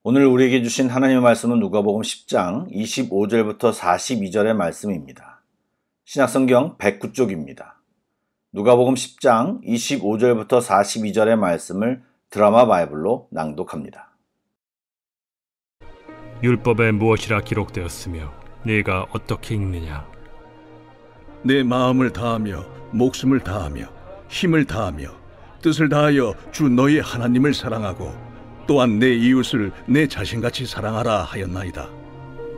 오늘 우리에게 주신 하나님의 말씀은 누가복음 10장 25절부터 42절의 말씀입니다. 신약성경 109쪽입니다. 누가복음 10장 25절부터 42절의 말씀을 드라마 바이블로 낭독합니다. 율법에 무엇이라 기록되었으며 네가 어떻게 읽느냐? 내 마음을 다하며 목숨을 다하며 힘을 다하며 뜻을 다하여 주 너희 하나님을 사랑하고 또한 내 이웃을 내 자신같이 사랑하라 하였나이다.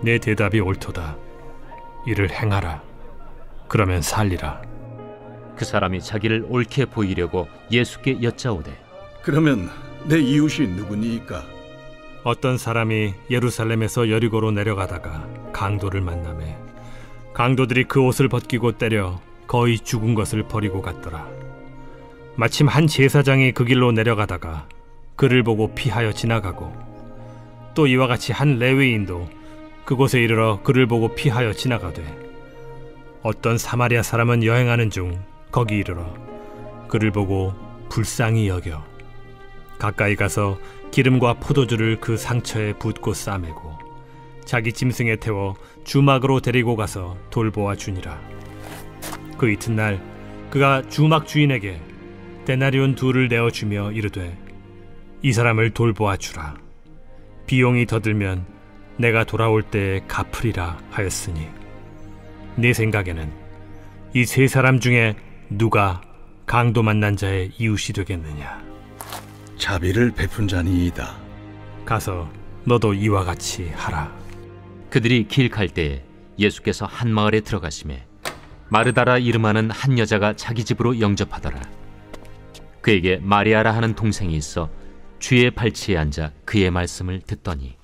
내 대답이 옳도다. 이를 행하라. 그러면 살리라. 그 사람이 자기를 옳게 보이려고 예수께 여짜오되 그러면 내 이웃이 누구니이까? 어떤 사람이 예루살렘에서 여리고로 내려가다가 강도를 만나매 강도들이 그 옷을 벗기고 때려 거의 죽은 것을 버리고 갔더라. 마침 한 제사장이 그 길로 내려가다가 그를 보고 피하여 지나가고 또 이와 같이 한 레위인도 그곳에 이르러 그를 보고 피하여 지나가되 어떤 사마리아 사람은 여행하는 중 거기 이르러 그를 보고 불쌍히 여겨 가까이 가서 기름과 포도주를 그 상처에 붓고 싸매고 자기 짐승에 태워 주막으로 데리고 가서 돌보아 주니라. 그 이튿날 그가 주막 주인에게 데나리온 2를 내어주며 이르되 이 사람을 돌보아 주라. 비용이 더 들면 내가 돌아올 때에 갚으리라 하였으니 네 생각에는 이 세 사람 중에 누가 강도 만난 자의 이웃이 되겠느냐? 자비를 베푼 자니이다. 가서 너도 이와 같이 하라. 그들이 길 갈 때에 예수께서 한 마을에 들어가시매 마르다라 이름하는 한 여자가 자기 집으로 영접하더라. 그에게 마리아라 하는 동생이 있어 주의 발치에 앉아 그의 말씀을 듣더니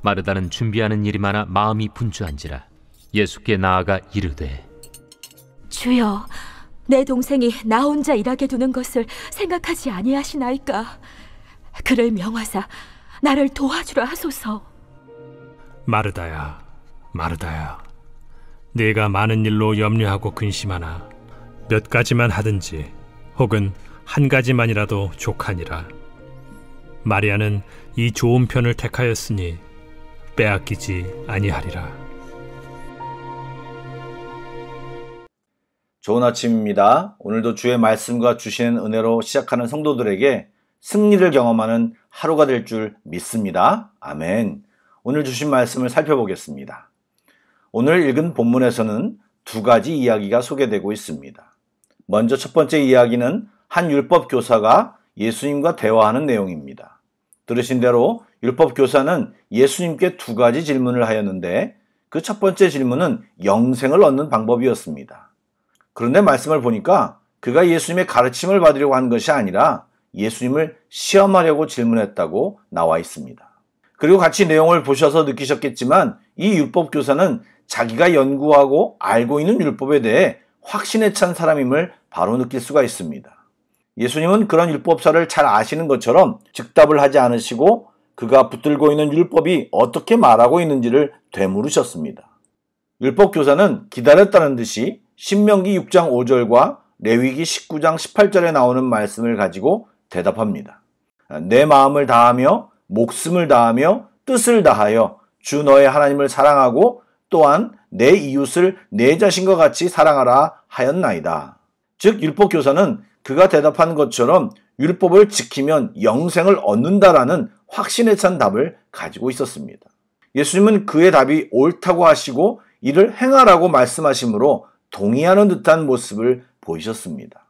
마르다는 준비하는 일이 많아 마음이 분주한지라 예수께 나아가 이르되 주여, 내 동생이 나 혼자 일하게 두는 것을 생각하지 아니하시나이까? 그를 명하사 나를 도와주라 하소서. 마르다야, 마르다야, 네가 많은 일로 염려하고 근심하나 몇 가지만 하든지 혹은 한 가지만이라도 족하니라. 마리아는 이 좋은 편을 택하였으니 빼앗기지 아니하리라. 좋은 아침입니다. 오늘도 주의 말씀과 주시는 은혜로 시작하는 성도들에게 승리를 경험하는 하루가 될 줄 믿습니다. 아멘. 오늘 주신 말씀을 살펴보겠습니다. 오늘 읽은 본문에서는 두 가지 이야기가 소개되고 있습니다. 먼저 첫 번째 이야기는 한 율법 교사가 예수님과 대화하는 내용입니다. 들으신 대로 율법 교사는 예수님께 두 가지 질문을 하였는데 그 첫 번째 질문은 영생을 얻는 방법이었습니다. 그런데 말씀을 보니까 그가 예수님의 가르침을 받으려고 한 것이 아니라 예수님을 시험하려고 질문했다고 나와 있습니다. 그리고 같이 내용을 보셔서 느끼셨겠지만 이 율법 교사는 자기가 연구하고 알고 있는 율법에 대해 확신에 찬 사람임을 바로 느낄 수가 있습니다. 예수님은 그런 율법사를 잘 아시는 것처럼 즉답을 하지 않으시고 그가 붙들고 있는 율법이 어떻게 말하고 있는지를 되물으셨습니다. 율법 교사는 기다렸다는 듯이 신명기 6장 5절과 레위기 19장 18절에 나오는 말씀을 가지고 대답합니다. 내 마음을 다하며 목숨을 다하며 뜻을 다하여 주 너의 하나님을 사랑하고 또한 내 이웃을 내 자신과 같이 사랑하라 하였나이다. 즉 율법 교사는 그가 대답한 것처럼 율법을 지키면 영생을 얻는다라는 확신에 찬 답을 가지고 있었습니다. 예수님은 그의 답이 옳다고 하시고 이를 행하라고 말씀하시므로 동의하는 듯한 모습을 보이셨습니다.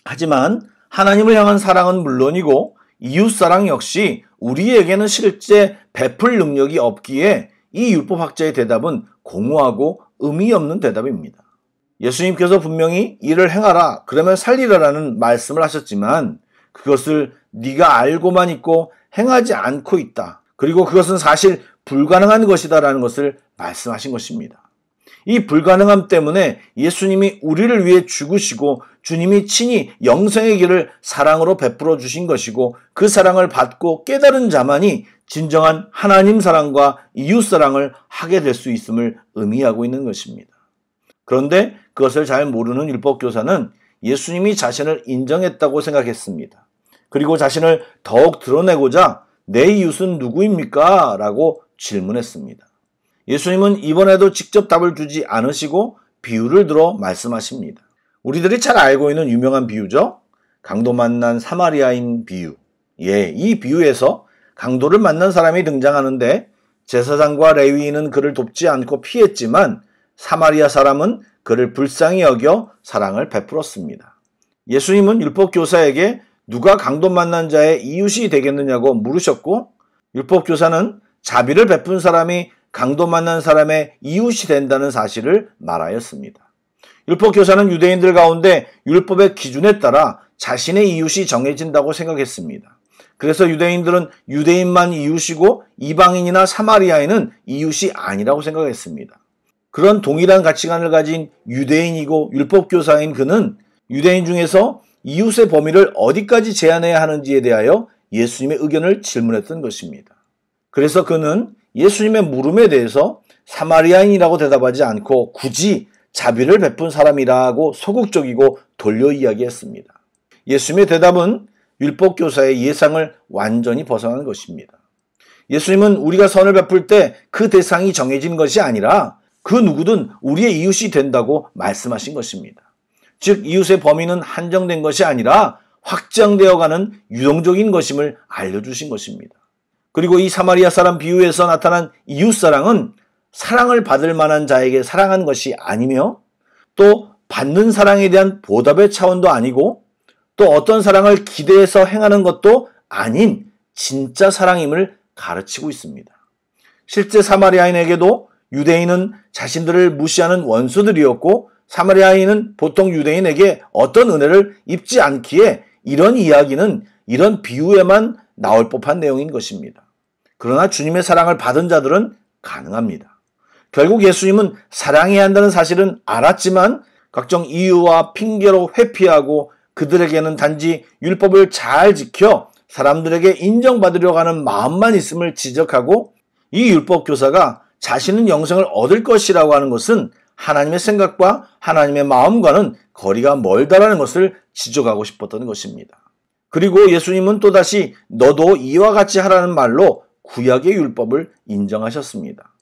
하지만 하나님을 향한 사랑은 물론이고 이웃사랑 역시 우리에게는 실제 베풀 능력이 없기에 이 율법학자의 대답은 공허하고 의미 없는 대답입니다. 예수님께서 분명히 이를 행하라 그러면 살리라라는 말씀을 하셨지만 그것을 네가 알고만 있고 행하지 않고 있다. 그리고 그것은 사실 불가능한 것이다라는 것을 말씀하신 것입니다. 이 불가능함 때문에 예수님이 우리를 위해 죽으시고 주님이 친히 영생의 길을 사랑으로 베풀어 주신 것이고 그 사랑을 받고 깨달은 자만이 진정한 하나님 사랑과 이웃 사랑을 하게 될 수 있음을 의미하고 있는 것입니다. 그런데 그것을 잘 모르는 율법교사는 예수님이 자신을 인정했다고 생각했습니다. 그리고 자신을 더욱 드러내고자 내 이웃은 누구입니까? 라고 질문했습니다. 예수님은 이번에도 직접 답을 주지 않으시고 비유를 들어 말씀하십니다. 우리들이 잘 알고 있는 유명한 비유죠. 강도 만난 사마리아인 비유. 이 비유에서 강도를 만난 사람이 등장하는데 제사장과 레위인은 그를 돕지 않고 피했지만 사마리아 사람은 그를 불쌍히 여겨 사랑을 베풀었습니다. 예수님은 율법교사에게 누가 강도 만난 자의 이웃이 되겠느냐고 물으셨고 율법교사는 자비를 베푼 사람이 강도 만난 사람의 이웃이 된다는 사실을 말하였습니다. 율법교사는 유대인들 가운데 율법의 기준에 따라 자신의 이웃이 정해진다고 생각했습니다. 그래서 유대인들은 유대인만 이웃이고 이방인이나 사마리아인은 이웃이 아니라고 생각했습니다. 그런 동일한 가치관을 가진 유대인이고 율법교사인 그는 유대인 중에서 이웃의 범위를 어디까지 제한해야 하는지에 대하여 예수님의 의견을 질문했던 것입니다. 그래서 그는 예수님의 물음에 대해서 사마리아인이라고 대답하지 않고 굳이 자비를 베푼 사람이라고 소극적이고 돌려 이야기했습니다. 예수님의 대답은 율법교사의 예상을 완전히 벗어난 것입니다. 예수님은 우리가 선을 베풀 때 그 대상이 정해진 것이 아니라 그 누구든 우리의 이웃이 된다고 말씀하신 것입니다. 즉 이웃의 범위는 한정된 것이 아니라 확장되어가는 유동적인 것임을 알려주신 것입니다. 그리고 이 사마리아 사람 비유에서 나타난 이웃사랑은 사랑을 받을 만한 자에게 사랑한 것이 아니며 또 받는 사랑에 대한 보답의 차원도 아니고 또 어떤 사랑을 기대해서 행하는 것도 아닌 진짜 사랑임을 가르치고 있습니다. 실제 사마리아인에게도 유대인은 자신들을 무시하는 원수들이었고 사마리아인은 보통 유대인에게 어떤 은혜를 입지 않기에 이런 이야기는 이런 비유에만 나올 법한 내용인 것입니다. 그러나 주님의 사랑을 받은 자들은 가능합니다. 결국 예수님은 사랑해야 한다는 사실은 알았지만 각종 이유와 핑계로 회피하고 그들에게는 단지 율법을 잘 지켜 사람들에게 인정받으려고 하는 마음만 있음을 지적하고 이 율법교사가 자신은 영생을 얻을 것이라고 하는 것은 하나님의 생각과 하나님의 마음과는 거리가 멀다라는 것을 지적하고 싶었던 것입니다. 그리고 예수님은 또다시 너도 이와 같이 하라는 말로 구약의 율법을 인정하셨습니다.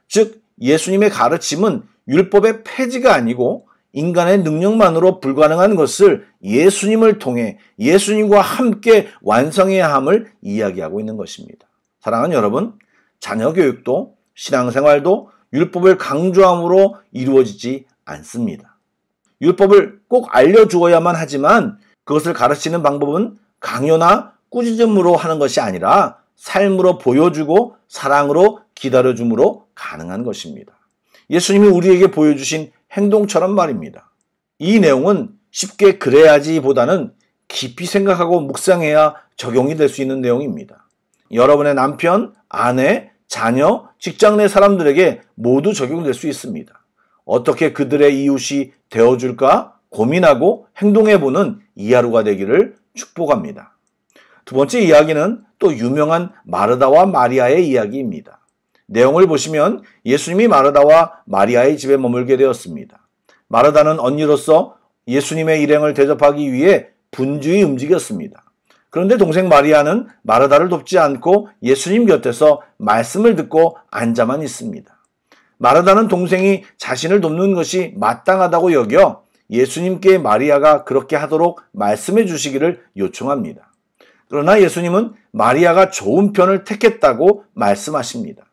즉 예수님의 가르침은 율법의 폐지가 아니고 인간의 능력만으로 불가능한 것을 예수님을 통해 예수님과 함께 완성해야 함을 이야기하고 있는 것입니다. 사랑하는 여러분, 자녀 교육도 신앙생활도 율법을 강조함으로 이루어지지 않습니다. 율법을 꼭 알려주어야만 하지만 그것을 가르치는 방법은 강요나 꾸짖음으로 하는 것이 아니라 삶으로 보여주고 사랑으로 기다려줌으로 가능한 것입니다. 예수님이 우리에게 보여주신 행동처럼 말입니다. 이 내용은 쉽게 그래야지 보다는 깊이 생각하고 묵상해야 적용이 될 수 있는 내용입니다. 여러분의 남편, 아내, 자녀, 직장 내 사람들에게 모두 적용될 수 있습니다. 어떻게 그들의 이웃이 되어줄까 고민하고 행동해보는 이 하루가 되기를 축복합니다. 두 번째 이야기는 또 유명한 마르다와 마리아의 이야기입니다. 내용을 보시면 예수님이 마르다와 마리아의 집에 머물게 되었습니다. 마르다는 언니로서 예수님의 일행을 대접하기 위해 분주히 움직였습니다. 그런데 동생 마리아는 마르다를 돕지 않고 예수님 곁에서 말씀을 듣고 앉아만 있습니다. 마르다는 동생이 자신을 돕는 것이 마땅하다고 여겨 예수님께 마리아가 그렇게 하도록 말씀해 주시기를 요청합니다. 그러나 예수님은 마리아가 좋은 편을 택했다고 말씀하십니다.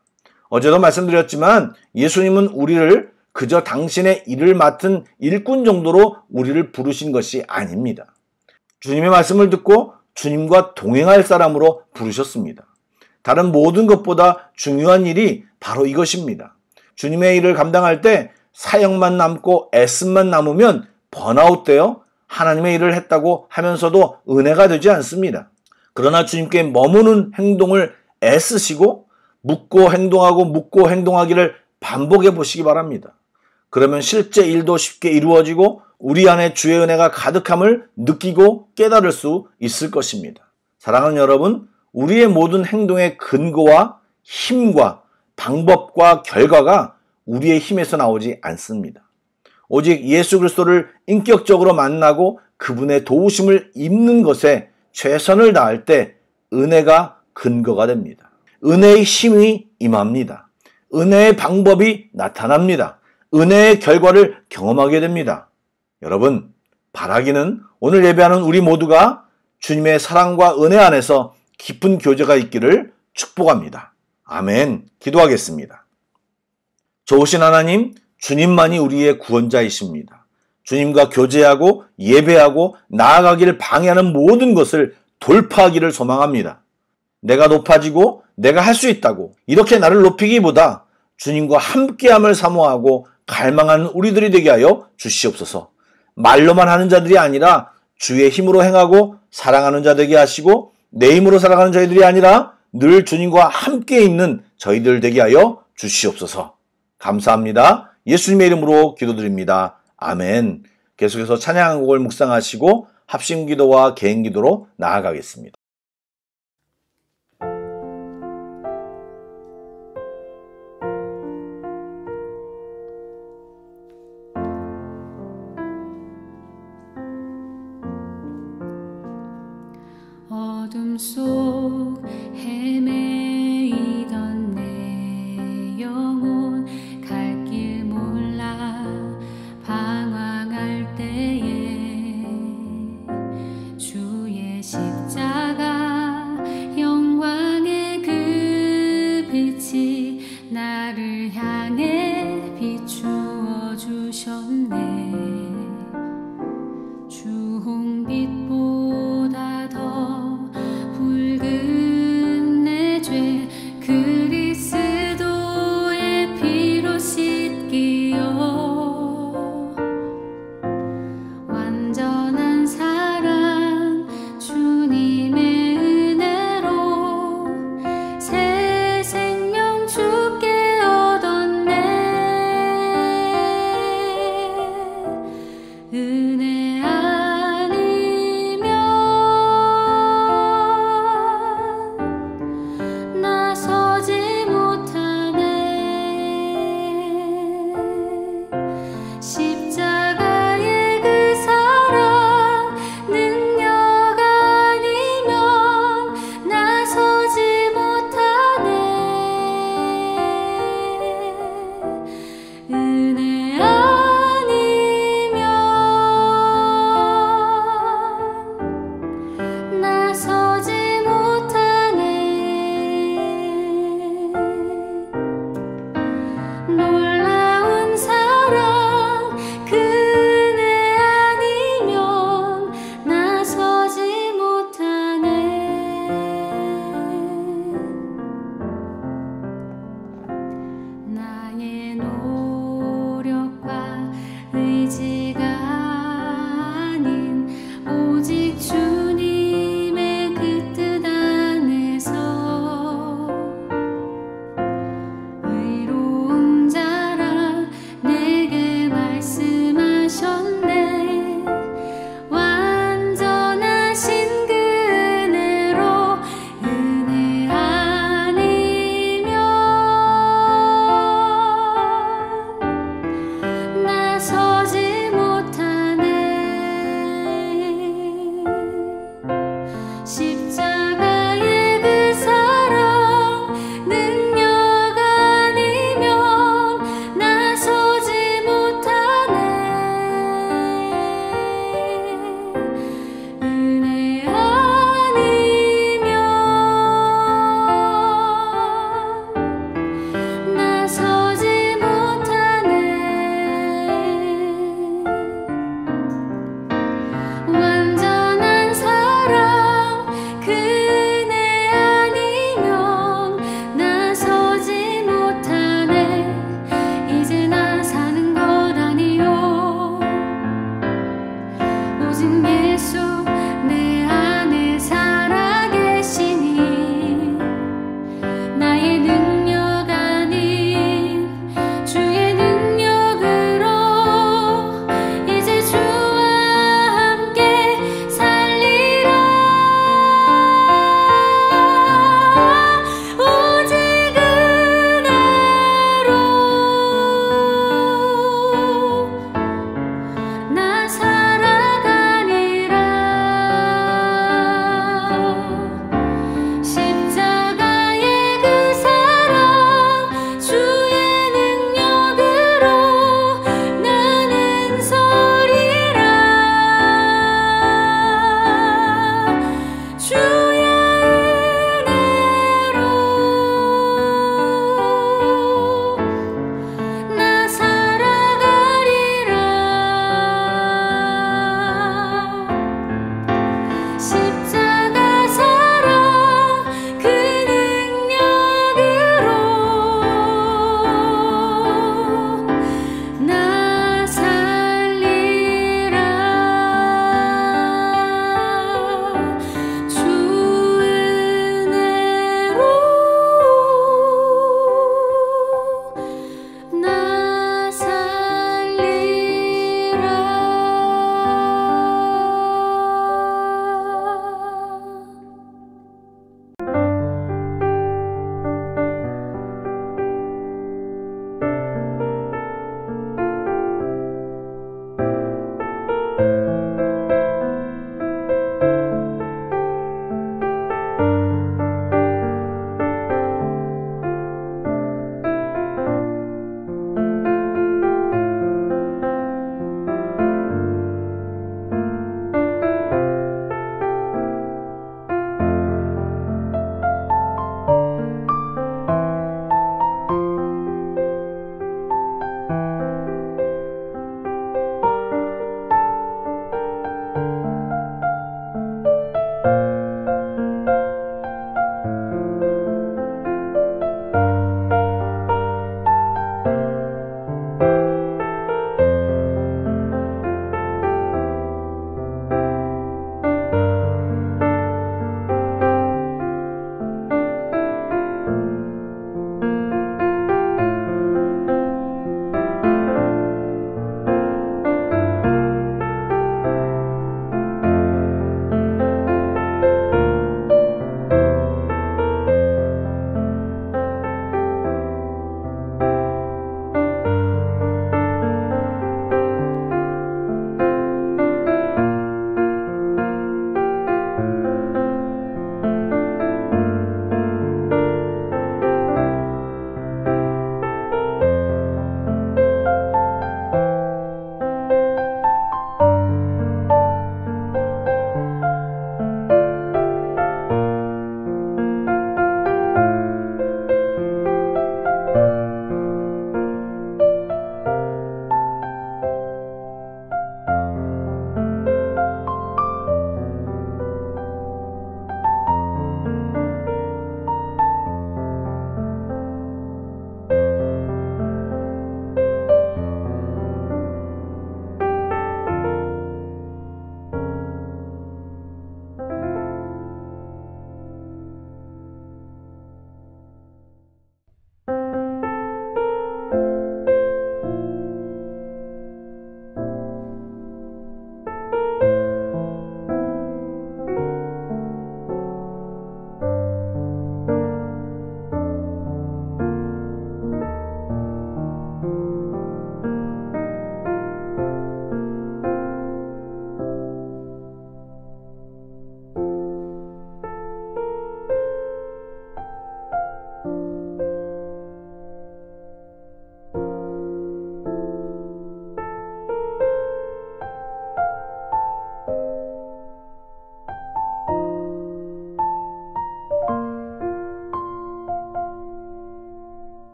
어제도 말씀드렸지만 예수님은 우리를 그저 당신의 일을 맡은 일꾼 정도로 우리를 부르신 것이 아닙니다. 주님의 말씀을 듣고 주님과 동행할 사람으로 부르셨습니다. 다른 모든 것보다 중요한 일이 바로 이것입니다. 주님의 일을 감당할 때 사역만 남고 애씀만 남으면 번아웃되어 하나님의 일을 했다고 하면서도 은혜가 되지 않습니다. 그러나 주님께 머무는 행동을 애쓰시고 묻고 행동하고 묻고 행동하기를 반복해 보시기 바랍니다. 그러면 실제 일도 쉽게 이루어지고 우리 안에 주의 은혜가 가득함을 느끼고 깨달을 수 있을 것입니다. 사랑하는 여러분, 우리의 모든 행동의 근거와 힘과 방법과 결과가 우리의 힘에서 나오지 않습니다. 오직 예수 그리스도를 인격적으로 만나고 그분의 도우심을 입는 것에 최선을 다할 때 은혜가 근거가 됩니다. 은혜의 힘이 임합니다. 은혜의 방법이 나타납니다. 은혜의 결과를 경험하게 됩니다. 여러분, 바라기는 오늘 예배하는 우리 모두가 주님의 사랑과 은혜 안에서 깊은 교제가 있기를 축복합니다. 아멘. 기도하겠습니다. 좋으신 하나님, 주님만이 우리의 구원자이십니다. 주님과 교제하고 예배하고 나아가기를 방해하는 모든 것을 돌파하기를 소망합니다. 내가 높아지고 내가 할 수 있다고 이렇게 나를 높이기보다 주님과 함께함을 사모하고 갈망하는 우리들이 되게 하여 주시옵소서. 말로만 하는 자들이 아니라 주의 힘으로 행하고 사랑하는 자 되게 하시고 내 힘으로 살아가는 저희들이 아니라 늘 주님과 함께 있는 저희들 되게 하여 주시옵소서. 감사합니다. 예수님의 이름으로 기도드립니다. 아멘. 계속해서 찬양곡을 묵상하시고 합심기도와 개인기도로 나아가겠습니다. 어둠 속 헤매